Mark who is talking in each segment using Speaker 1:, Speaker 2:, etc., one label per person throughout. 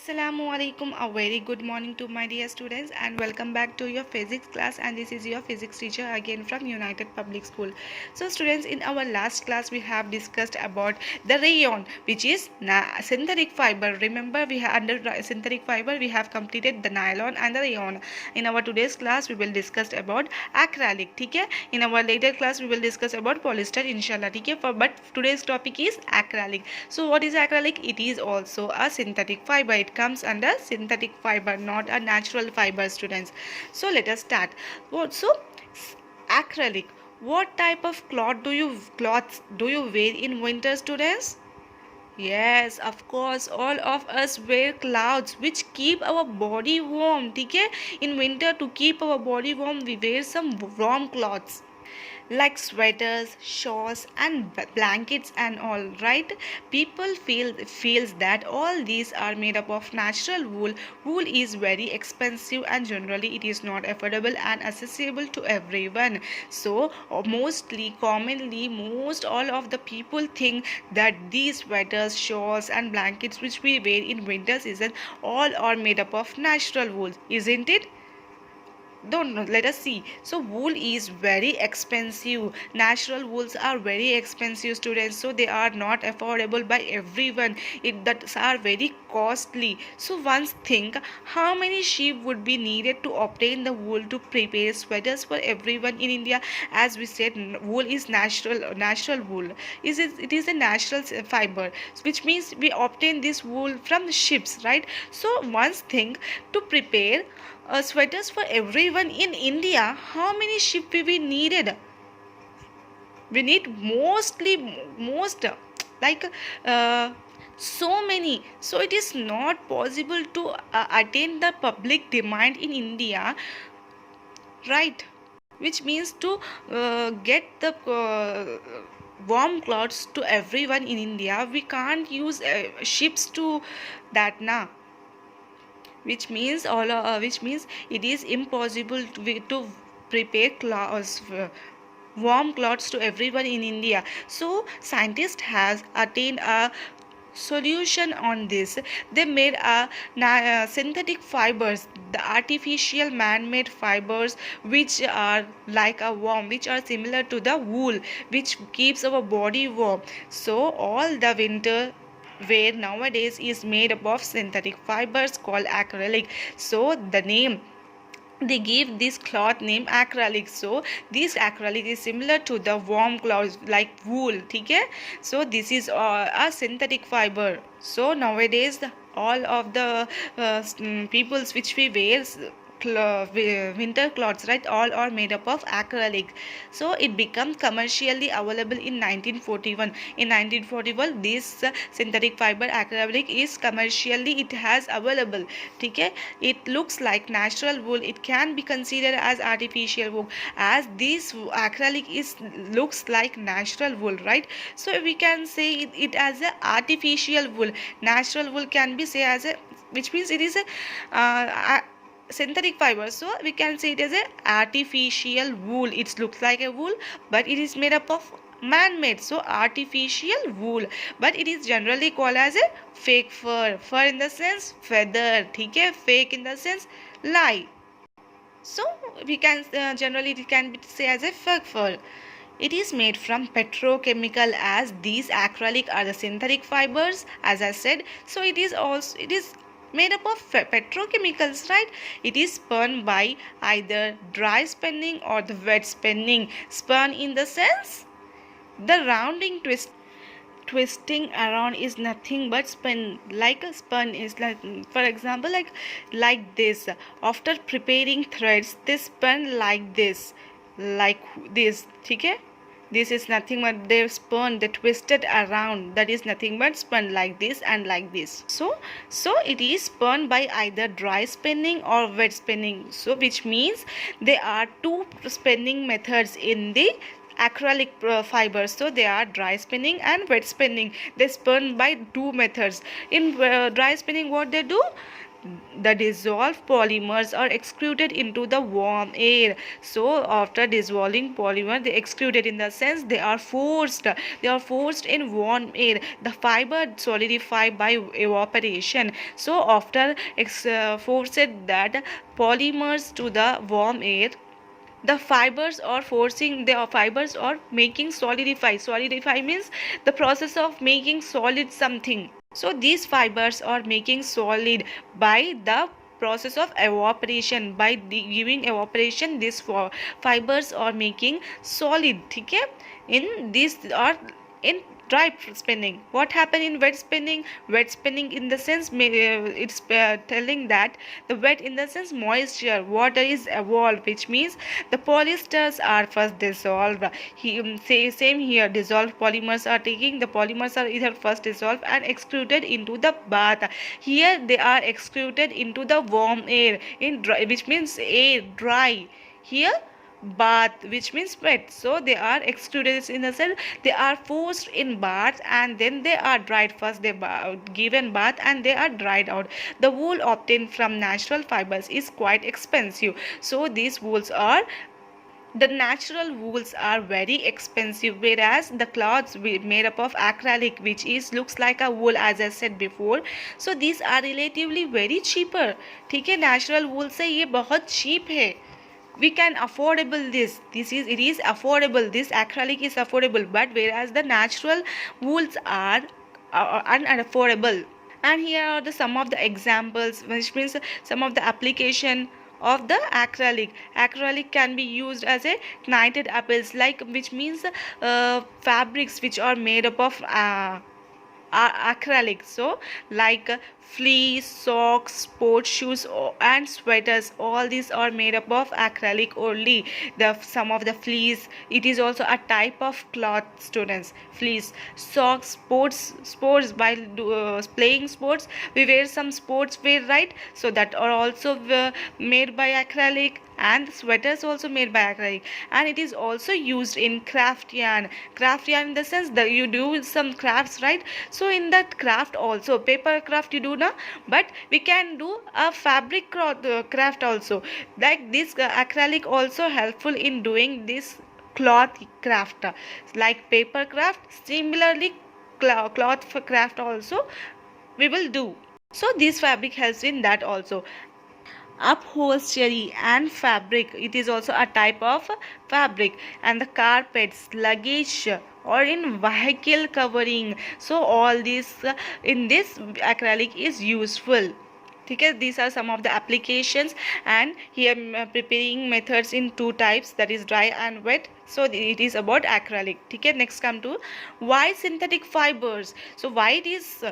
Speaker 1: Assalamualaikum. A very good morning to my dear students and welcome back to your physics class, and this is your physics teacher again from United Public School. So students, in our last class we have discussed about the rayon, which is synthetic fiber. Remember, we have under synthetic fiber we have completed the nylon and the rayon. In our today's class we will discuss about acrylic. Okay, in our later class we will discuss about polyester inshallah. Okay, but today's topic is acrylic. So what is acrylic? It is also a synthetic fiber. It comes under synthetic fiber, not a natural fiber, students. So let us start. Acrylic. What type of cloths do you wear in winter, students? Yes, of course, all of us wear clothes which keep our body warm. Okay? In winter, to keep our body warm, we wear some warm clothes like sweaters, shawls and blankets and all, right? People feels that all these are made up of natural wool. Wool is very expensive and generally it is not affordable and accessible to everyone. So commonly most all of the people think that these sweaters, shawls and blankets which we wear in winter season all are made up of natural wool, isn't it? Don't know, let us see. So wool is very expensive. Natural wools are very expensive, students, so they are not affordable by everyone. That are very costly. So once think how many sheep would be needed to obtain the wool to prepare sweaters for everyone in India. As we said, wool is natural wool. It is a natural fiber, which means we obtain this wool from the ships, right? So once think, to prepare sweaters for everyone in India, how many sheep we needed? We need most like so many. So it is not possible to attain the public demand in India, right? Which means to get the warm clothes to everyone in India, we can't use ships to that now. Which means it is impossible to prepare clothes, warm clothes to everyone in India. So scientists has attained a solution on this. They made synthetic fibers, the artificial man-made fibers which are like a warm, which are similar to the wool, which keeps our body warm. So all the winter wear nowadays is made up of synthetic fibers called acrylic. So the name, they give this cloth name acrylic. So this acrylic is similar to the warm cloth like wool. Okay, so this is a synthetic fiber. So nowadays all of the peoples which we wear winter clothes, right, all are made up of acrylic. So it becomes commercially available in 1941. In 1941 this synthetic fiber acrylic is commercially it has available. Okay, it looks like natural wool. It can be considered as artificial wool, as this acrylic is looks like natural wool, right? So we can say it as a artificial wool. Natural wool can be say as a, which means it is a synthetic fiber. So we can say it as a artificial wool. It looks like a wool but it is made up of man-made, so artificial wool. But it is generally called as a fake fur. Fur in the sense feather. Okay, fake in the sense lie. So we can generally it can be say as a fake fur. It is made from petrochemical, as these acrylic are the synthetic fibers, as I said. So it is made up of petrochemicals, right? It is spun by either dry spinning or the wet spinning. Spun in the sense the rounding twisting around is nothing but spin. Like a spun is like, for example, like this. After preparing threads, they spun like this, okay? This is nothing but they spun, they twisted around, that is nothing but spun like this and like this. So it is spun by either dry spinning or wet spinning. So which means there are two spinning methods in the acrylic fibers. So they are dry spinning and wet spinning. They spun by two methods. In dry spinning, what they do, The dissolved polymers are excreted into the warm air. So after dissolving polymer, they excreted, in the sense they are forced in warm air. The fiber solidify by evaporation. So after forced that polymers to the warm air, the fibers are making solidify means the process of making solid something. So these fibers are making solid by the process of evaporation. By giving evaporation, these fibers are making solid. Okay, in this are in dry spinning. What happened in wet spinning? Wet spinning, in the sense, it's telling that the wet, in the sense, moisture, water is evolved, which means the polyesters are first dissolved. Same here, dissolved polymers are taking, the polymers are either first dissolved and excreted into the bath. Here they are excreted into the warm air, in dry, which means air, dry. Here bath, which means wet. So they are excluded, in the sense they are forced in baths and then they are dried. First they given bath and they are dried out. The wool obtained from natural fibers is quite expensive. So these wools are, the natural wools are very expensive, whereas the cloths made up of acrylic, which is looks like a wool, as I said before, so these are relatively very cheaper. ठीक है, natural wool से ये बहुत cheap है. We can affordable it is affordable, this acrylic is affordable, but whereas the natural wools are unaffordable. And here are the some of the examples, which means some of the application of the acrylic can be used as a knitted apples, like, which means fabrics which are made up of acrylic. So like fleece, socks, sports shoes, and sweaters, all these are made up of acrylic only. Some of the fleece, it is also a type of cloth, students. Fleece, socks, sports while playing sports, we wear some sports wear, right? So that are also made by acrylic. And sweaters also made by acrylic. And it is also used in craft yarn in the sense that you do some crafts, right? So in that craft also, paper craft you do now, but we can do a fabric craft also. Like this acrylic also helpful in doing this cloth craft, like paper craft. Similarly, cloth craft also we will do. So this fabric helps in that also. Upholstery and fabric, it is also a type of fabric. And the carpets, luggage, or in vehicle covering, so all this in this acrylic is useful. Okay, these are some of the applications. And here preparing methods in two types, that is dry and wet. So it is about acrylic. Okay, next come to why synthetic fibers. So why it is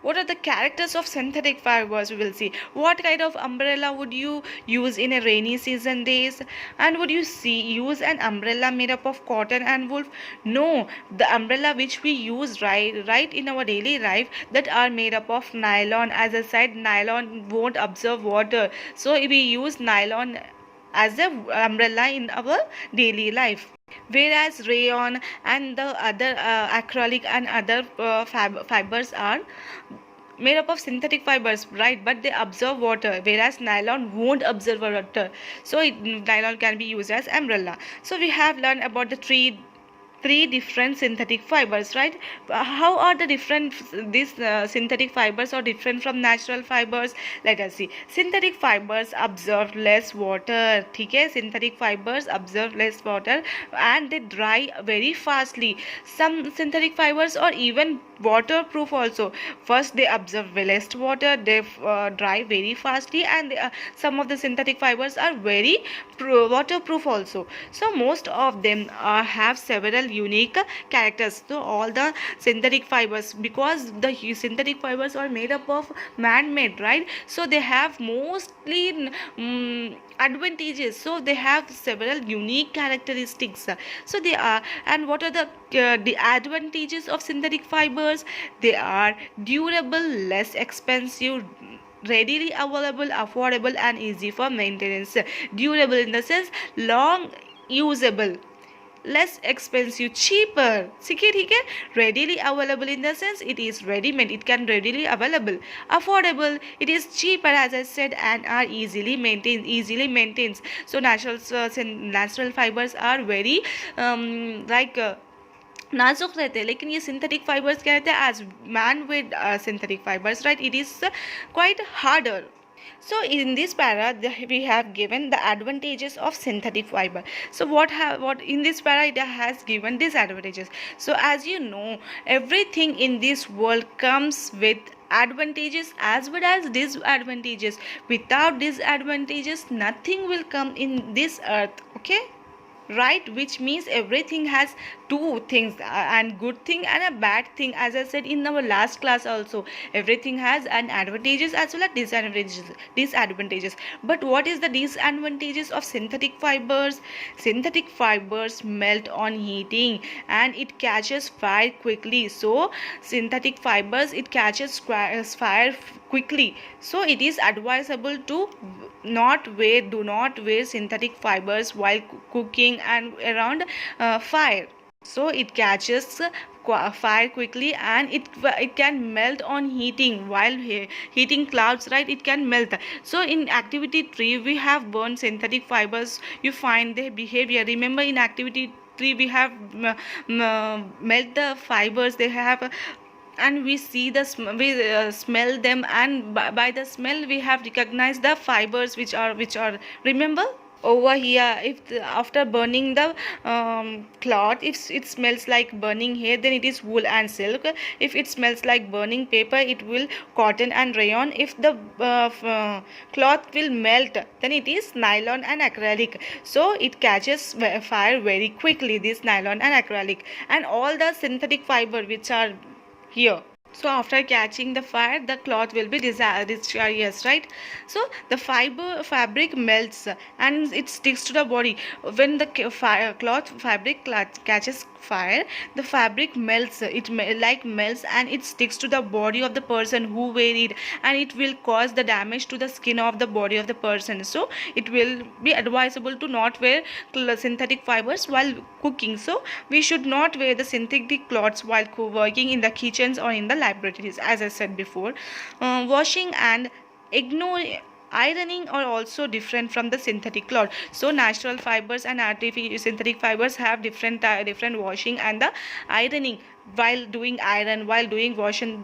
Speaker 1: what are the characters of synthetic fibers? We will see. What kind of umbrella would you use in a rainy season days? And would you use an umbrella made up of cotton and wool? No, the umbrella which we use right in our daily life, that are made up of nylon. As I said, nylon won't absorb water, so we use nylon as a umbrella in our daily life. Whereas rayon and the other acrylic and other fibers are made up of synthetic fibers, right? But they absorb water, whereas nylon won't absorb water. So nylon can be used as umbrella. So we have learned about the three different synthetic fibers, right? How are the different these synthetic fibers are different from natural fibers? Let us see. Synthetic fibers absorb less water. Okay, synthetic fibers absorb less water and they dry very fastly. Some synthetic fibers are even waterproof also. First they absorb less water, they dry very fastly, and some of the synthetic fibers are very waterproof also. So most of them have several unique characters. So all the synthetic fibers, because the synthetic fibers are made up of man-made, right? So they have mostly advantages. So they have several unique characteristics. So they are, and what are the advantages of synthetic fibers? They are durable, less expensive, readily available, affordable, and easy for maintenance. Durable in the sense long usable. Less expensive, cheaper. ठीक है. Readily available in the sense it is ready made, it can readily available. Affordable, it is cheaper as I said, and are easily maintained. So natural fibers are very नाजुक रहते हैं, लेकिन ये synthetic fibres क्या रहते हैं, as man with synthetic fibres, right, it is quite harder. So in this para we have given the advantages of synthetic fiber. So what in this para it has given disadvantages. So as you know, everything in this world comes with advantages as well as disadvantages. Without disadvantages nothing will come in this earth, okay, right, which means everything has two things, and good thing and a bad thing. As I said in our last class also, everything has an advantages as well as disadvantages. But what is the disadvantages of synthetic fibers? Synthetic fibers melt on heating and it catches fire quickly. So synthetic fibers, it catches fire quickly, so it is advisable to do not wear synthetic fibers while cooking and around fire. So it catches fire quickly, and it can melt on heating while heating clouds, right, it can melt. So in activity 3 we have burned synthetic fibers. You find their behavior. Remember, in activity 3 we have melt the fibers, they have, and we see we smell them, and by the smell we have recognized the fibers which are remember over here. If after burning the cloth, if it smells like burning hair, then it is wool and silk. If it smells like burning paper, it will cotton and rayon. If the cloth will melt, then it is nylon and acrylic. So it catches fire very quickly, this nylon and acrylic, and all the synthetic fiber which are here. So after catching the fire, the cloth will be discharged, right? So the fabric melts and it sticks to the body. When the fabric catches fire, the fabric melts. It melts and it sticks to the body of the person who wear it, and it will cause the damage to the skin of the body of the person. So it will be advisable to not wear synthetic fibers while cooking. So we should not wear the synthetic cloths while working in the kitchens or in the laboratories, as I said before. Washing and ironing are also different from the synthetic cloth. So natural fibers and artificial synthetic fibers have different washing and the ironing. While doing washing,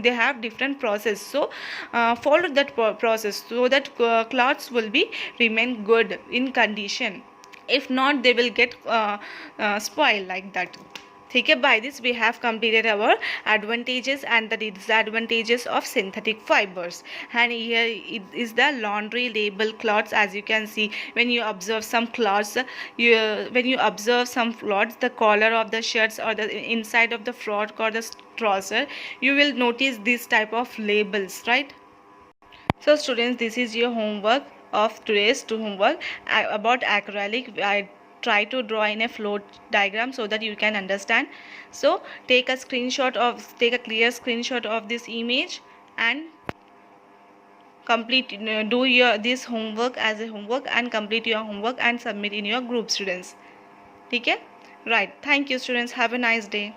Speaker 1: they have different process. So follow that process so that cloths will be remain good in condition. If not, they will get spoiled like that. Okay, by this we have completed our advantages and the disadvantages of synthetic fibers. And here it is the laundry label cloths. As you can see, when you observe some cloths, the collar of the shirts or the inside of the frock or the trouser, you will notice this type of labels, right? So students, this is your homework of today's homework about acrylic. I try to draw in a flow diagram so that you can understand. So take a clear screenshot of this image and complete do this homework as a homework, and complete your homework and submit in your group, students. Okay, right? Thank you, students. Have a nice day.